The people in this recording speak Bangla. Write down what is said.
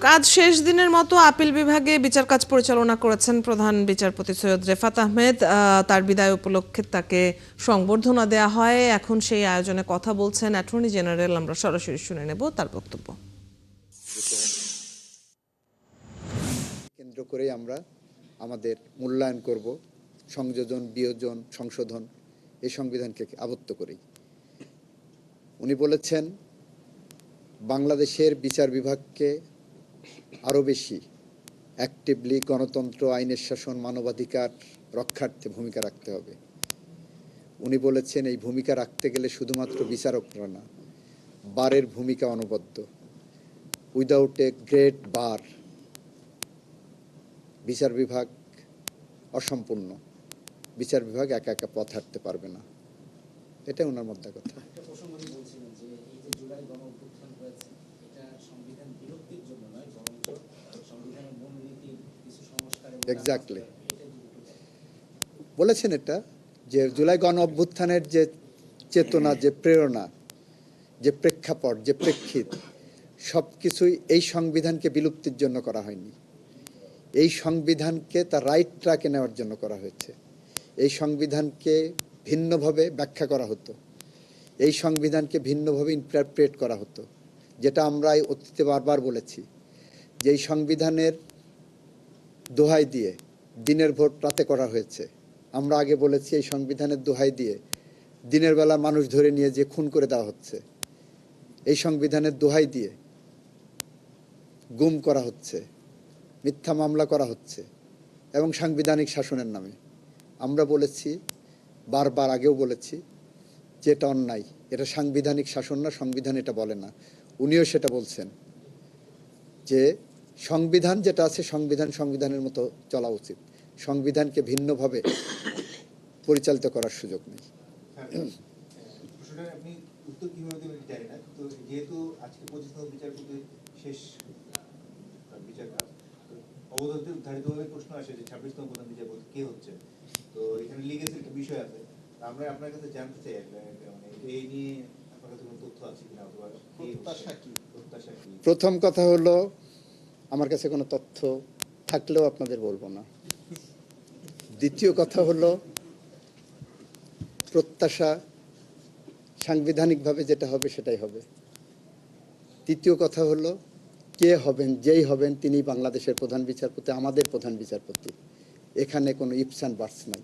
আজ শেষ দিনের মতো আপিল বিভাগে বিচার কাজ পরিচালনা করেছেন প্রধান বিচারপতি সৈয়দ রেফাত আহমেদ। তার বিদায় উপলক্ষে তাকে সংবর্ধনা দেয়া হয়। এখন সেই আয়োজনে কথা বলছেন অ্যাটর্নি জেনারেল। আমরা সরাসরি শুনে নেব তার বক্তব্য। কেন্দ্র করে আমরা আমাদের মূল্যায়ন করব, সংযোজন, বিয়োজন, সংশোধন এই সংবিধানকে আবদ্ধ করি। উনি বলেছেন বাংলাদেশের বিচার বিভাগকে আরও বেশি অ্যাক্টিভলি গণতন্ত্র, আইনের শাসন, মানবাধিকার রক্ষার্থে ভূমিকা রাখতে হবে। উনি বলেছেন এই ভূমিকা রাখতে গেলে শুধুমাত্র বিচারকরা না, বারের ভূমিকা অনবদ্য। উইদাউট এ গ্রেট বার বিচার বিভাগ অসম্পূর্ণ, বিচার বিভাগ একা একা পথ হাঁটতে পারবে না। এটা ওনার মধ্যে কথা। এক্স্যাক্টলি বলেছেন এটা, যে জুলাই গণ অভ্যুত্থানের যে চেতনা, যে প্রেরণা, যে প্রেক্ষাপট, যে প্রেক্ষিত, সব কিছুই এই সংবিধানকে বিলুপ্তির জন্য করা হয়নি। এই সংবিধানকে তার রাইট ট্র্যাকে নেওয়ার জন্য করা হয়েছে। এই সংবিধানকে ভিন্নভাবে ব্যাখ্যা করা হতো, এই সংবিধানকে ভিন্নভাবে ইন্টারপ্রেট করা হতো, যেটা আমরা অতীতে বারবার বলেছি যে এই সংবিধানের দোহাই দিয়ে দিনের ভোট রাতে করা হয়েছে। আমরা আগে বলেছি এই সংবিধানের দোহাই দিয়ে দিনের বেলা মানুষ ধরে নিয়ে যে খুন করে দেওয়া হচ্ছে, এই সংবিধানের দোহাই দিয়ে গুম করা হচ্ছে, মিথ্যা মামলা করা হচ্ছে, এবং সাংবিধানিক শাসনের নামে। আমরা বলেছি বারবার, আগেও বলেছি যে এটা অন্যায়, এটা সাংবিধানিক শাসন না, সংবিধান এটা বলে না। উনিও সেটা বলছেন যে সংবিধান যেটা আছে, সংবিধানের মতো চলা উচিত, সংবিধানকে ভিন্নভাবে পরিচালিত করার সুযোগ নেই। আপনি উত্তর কিভাবে দেবেন জানি না, তো যেহেতু আজকে 25তম বিচারপতির শেষ বিচার কাজ, অবদানতে উদ্ধারিতভাবে প্রশ্ন আসে যে 26তম প্রধান বিচারপতি কে হচ্ছে। তো এখানে লিগেসির একটা বিষয় আছে, আমরা আপনার কাছে জানতে চাই এই নিয়ে আপনার কাছে কোনো তথ্য আছে কিনা, অথবা প্রত্যাশা কি? প্রথম কথা হলো, আমার কাছে কোনো তথ্য থাকলেও আপনাদের বলবো না। দ্বিতীয় কথা হলো, প্রত্যাশা সাংবিধানিকভাবে যেটা হবে সেটাই হবে। তৃতীয় কথা হলো, কে হবেন, যেই হবেন তিনি বাংলাদেশের প্রধান বিচারপতি, আমাদের প্রধান বিচারপতি। এখানে কোনো ইপস অ্যান্ড বাটস নাই।